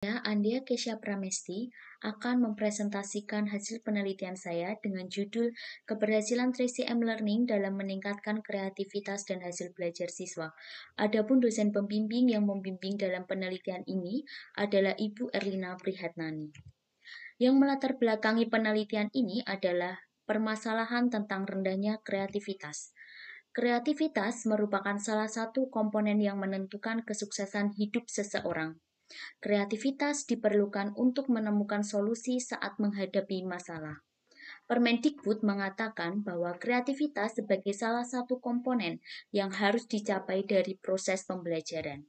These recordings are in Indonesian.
Saya, Andia Kesha Pramesti, akan mempresentasikan hasil penelitian saya dengan judul Keberhasilan 3CM Learning dalam Meningkatkan Kreativitas dan Hasil Belajar Siswa. Adapun dosen pembimbing yang membimbing dalam penelitian ini adalah Ibu Erlina Prihatnani. Yang melatar belakangi penelitian ini adalah permasalahan tentang rendahnya kreativitas. Kreativitas merupakan salah satu komponen yang menentukan kesuksesan hidup seseorang. Kreativitas diperlukan untuk menemukan solusi saat menghadapi masalah. Permendikbud mengatakan bahwa kreativitas sebagai salah satu komponen yang harus dicapai dari proses pembelajaran.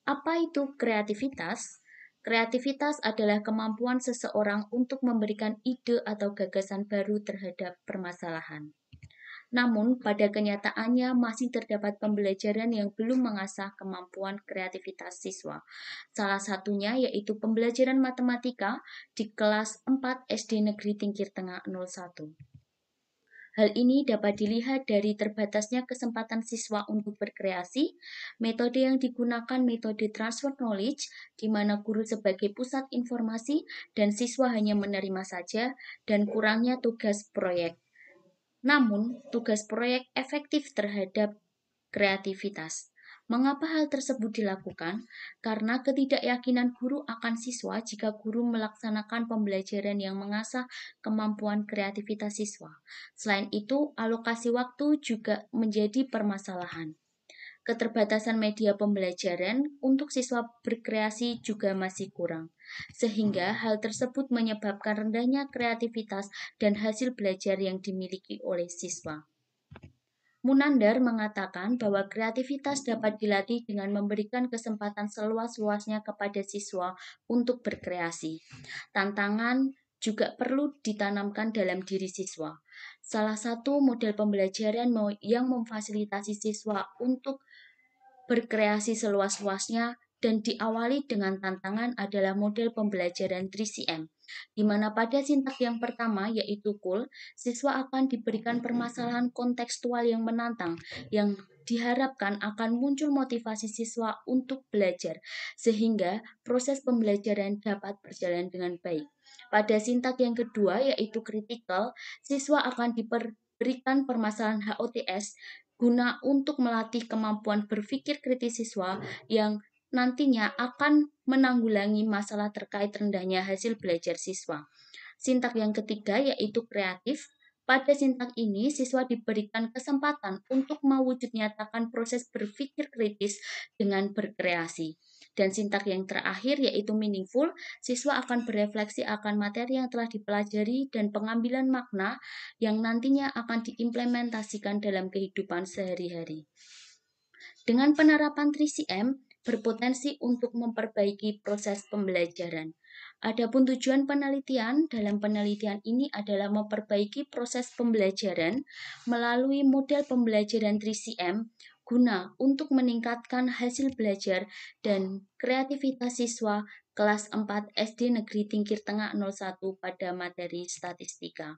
Apa itu kreativitas? Kreativitas adalah kemampuan seseorang untuk memberikan ide atau gagasan baru terhadap permasalahan. Namun, pada kenyataannya masih terdapat pembelajaran yang belum mengasah kemampuan kreativitas siswa. Salah satunya yaitu pembelajaran matematika di kelas 4 SD Negeri Tingkir Tengah 01. Hal ini dapat dilihat dari terbatasnya kesempatan siswa untuk berkreasi, metode yang digunakan metode transfer knowledge, di mana guru sebagai pusat informasi dan siswa hanya menerima saja, dan kurangnya tugas proyek. Namun, tugas proyek efektif terhadap kreativitas. Mengapa hal tersebut dilakukan? Karena ketidakyakinan guru akan siswa jika guru melaksanakan pembelajaran yang mengasah kemampuan kreativitas siswa. Selain itu, alokasi waktu juga menjadi permasalahan. Keterbatasan media pembelajaran untuk siswa berkreasi juga masih kurang, sehingga hal tersebut menyebabkan rendahnya kreativitas dan hasil belajar yang dimiliki oleh siswa. Munandar mengatakan bahwa kreativitas dapat dilatih dengan memberikan kesempatan seluas-luasnya kepada siswa untuk berkreasi. Tantangan juga perlu ditanamkan dalam diri siswa. Salah satu model pembelajaran yang memfasilitasi siswa untuk berkreasi seluas-luasnya dan diawali dengan tantangan adalah model pembelajaran 3CM, di mana pada sintak yang pertama yaitu cool, siswa akan diberikan permasalahan kontekstual yang menantang yang diharapkan akan muncul motivasi siswa untuk belajar, sehingga proses pembelajaran dapat berjalan dengan baik. Pada sintak yang kedua yaitu critical, siswa akan diberikan permasalahan HOTS guna untuk melatih kemampuan berpikir kritis siswa yang nantinya akan menanggulangi masalah terkait rendahnya hasil belajar siswa. Sintak yang ketiga yaitu kreatif. Pada sintak ini, siswa diberikan kesempatan untuk mewujud nyatakan proses berpikir kritis dengan berkreasi. Dan sintak yang terakhir yaitu meaningful, siswa akan berefleksi akan materi yang telah dipelajari dan pengambilan makna yang nantinya akan diimplementasikan dalam kehidupan sehari-hari. Dengan penerapan 3CM, berpotensi untuk memperbaiki proses pembelajaran. Adapun tujuan penelitian dalam penelitian ini adalah memperbaiki proses pembelajaran melalui model pembelajaran 3CM guna untuk meningkatkan hasil belajar dan kreativitas siswa kelas 4 SD Negeri Tingkir Tengah 01 pada materi statistika.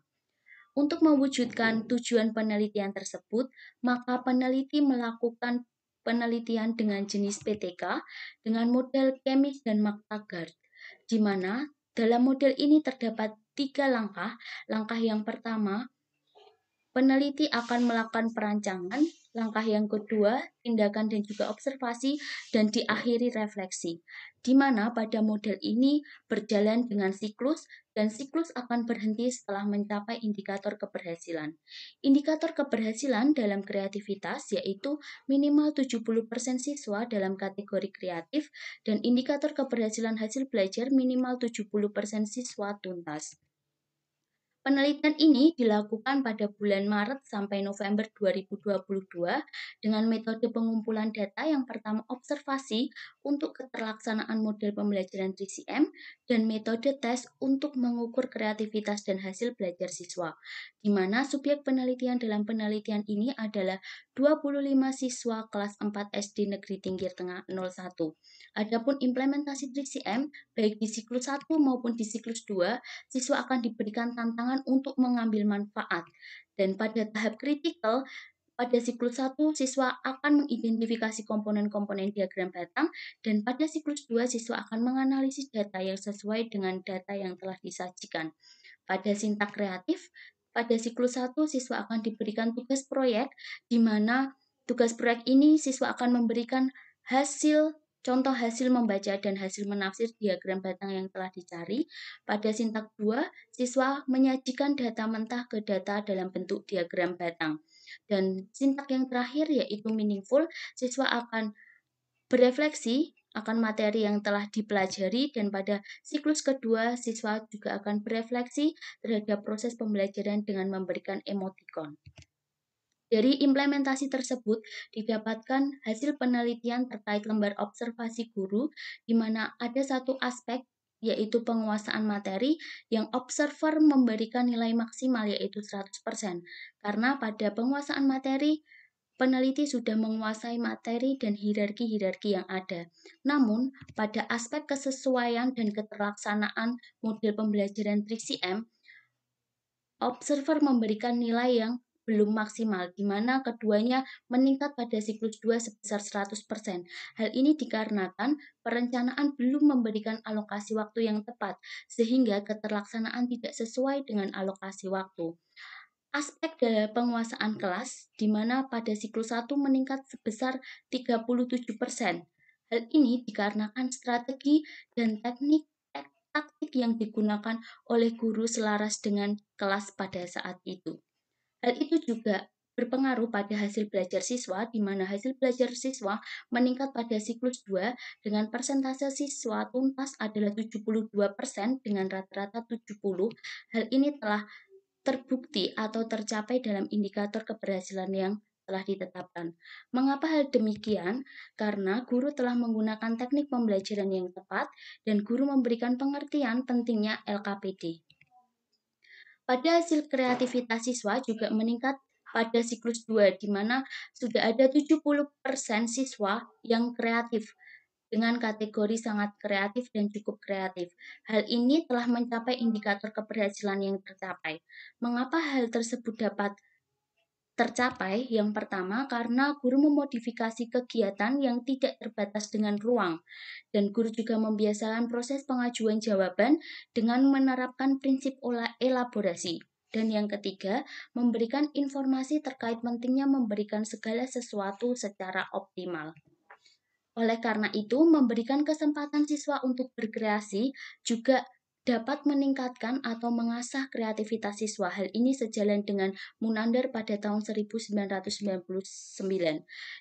Untuk mewujudkan tujuan penelitian tersebut, maka peneliti melakukan penelitian dengan jenis PTK dengan model Kemis dan Maktagard, di mana dalam model ini terdapat 3 langkah. Langkah yang pertama, peneliti akan melakukan perancangan, langkah yang kedua, tindakan dan juga observasi, dan diakhiri refleksi. Di mana pada model ini berjalan dengan siklus, dan siklus akan berhenti setelah mencapai indikator keberhasilan. Indikator keberhasilan dalam kreativitas yaitu minimal 70% siswa dalam kategori kreatif, dan indikator keberhasilan hasil belajar minimal 70% siswa tuntas. Penelitian ini dilakukan pada bulan Maret sampai November 2022 dengan metode pengumpulan data yang pertama observasi untuk keterlaksanaan model pembelajaran 3CM dan metode tes untuk mengukur kreativitas dan hasil belajar siswa, di mana subjek penelitian dalam penelitian ini adalah 25 siswa kelas 4 SD Negeri Tingkir Tengah 01. Adapun implementasi 3CM baik di siklus 1 maupun di siklus 2, siswa akan diberikan tantangan untuk mengambil manfaat. Dan pada tahap kritikal, pada siklus 1, siswa akan mengidentifikasi komponen-komponen diagram batang, dan pada siklus 2, siswa akan menganalisis data yang sesuai dengan data yang telah disajikan. Pada sintak kreatif, pada siklus 1, siswa akan diberikan tugas proyek, di mana tugas proyek ini siswa akan memberikan contoh hasil membaca dan hasil menafsir diagram batang yang telah dicari. Pada sintak 2, siswa menyajikan data mentah ke data dalam bentuk diagram batang. Dan sintak yang terakhir yaitu meaningful, siswa akan berefleksi akan materi yang telah dipelajari, dan pada siklus kedua, siswa juga akan berefleksi terhadap proses pembelajaran dengan memberikan emotikon. Dari implementasi tersebut didapatkan hasil penelitian terkait lembar observasi guru, di mana ada satu aspek yaitu penguasaan materi yang observer memberikan nilai maksimal yaitu 100%. Karena pada penguasaan materi, peneliti sudah menguasai materi dan hierarki-hierarki yang ada. Namun, pada aspek kesesuaian dan keterlaksanaan model pembelajaran 3CM, observer memberikan nilai yang belum maksimal, di mana keduanya meningkat pada siklus 2 sebesar 100%. Hal ini dikarenakan perencanaan belum memberikan alokasi waktu yang tepat, sehingga keterlaksanaan tidak sesuai dengan alokasi waktu. Aspek dari penguasaan kelas, di mana pada siklus 1 meningkat sebesar 37%. Hal ini dikarenakan strategi dan taktik yang digunakan oleh guru selaras dengan kelas pada saat itu. Hal itu juga berpengaruh pada hasil belajar siswa, di mana hasil belajar siswa meningkat pada siklus 2 dengan persentase siswa tuntas adalah 72% dengan rata-rata 70. Hal ini telah terbukti atau tercapai dalam indikator keberhasilan yang telah ditetapkan. Mengapa hal demikian? Karena guru telah menggunakan teknik pembelajaran yang tepat dan guru memberikan pengertian pentingnya LKPD. Pada hasil kreativitas siswa juga meningkat pada siklus 2, di mana sudah ada 70% siswa yang kreatif dengan kategori sangat kreatif dan cukup kreatif. Hal ini telah mencapai indikator keberhasilan yang tercapai. Mengapa hal tersebut dapat tercapai? Yang pertama, karena guru memodifikasi kegiatan yang tidak terbatas dengan ruang, dan guru juga membiasakan proses pengajuan jawaban dengan menerapkan prinsip elaborasi. Dan yang ketiga, memberikan informasi terkait pentingnya memberikan segala sesuatu secara optimal. Oleh karena itu, memberikan kesempatan siswa untuk berkreasi juga dapat meningkatkan atau mengasah kreativitas siswa. Hal ini sejalan dengan Munander pada tahun 1999.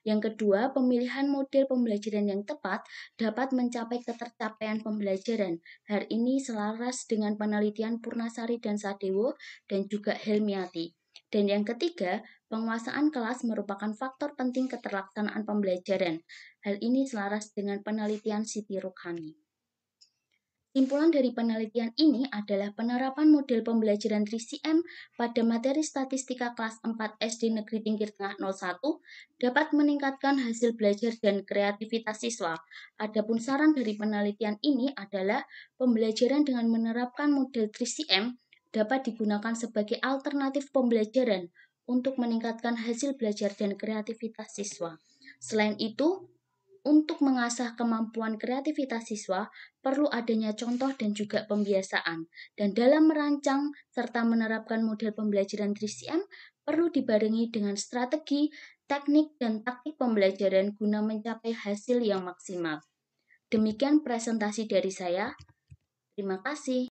Yang kedua, pemilihan model pembelajaran yang tepat dapat mencapai ketercapaian pembelajaran. Hal ini selaras dengan penelitian Purnasari dan Sadewo dan juga Helmiati. Dan yang ketiga, penguasaan kelas merupakan faktor penting keterlaksanaan pembelajaran. Hal ini selaras dengan penelitian Siti Rukhani. Simpulan dari penelitian ini adalah penerapan model pembelajaran 3CM pada materi statistika kelas 4 SD Negeri Tingkir Tengah 01 dapat meningkatkan hasil belajar dan kreativitas siswa. Adapun saran dari penelitian ini adalah pembelajaran dengan menerapkan model 3CM dapat digunakan sebagai alternatif pembelajaran untuk meningkatkan hasil belajar dan kreativitas siswa. Selain itu, untuk mengasah kemampuan kreativitas siswa, perlu adanya contoh dan juga pembiasaan. Dan dalam merancang serta menerapkan model pembelajaran 3CM, perlu dibarengi dengan strategi, teknik, dan taktik pembelajaran guna mencapai hasil yang maksimal. Demikian presentasi dari saya. Terima kasih.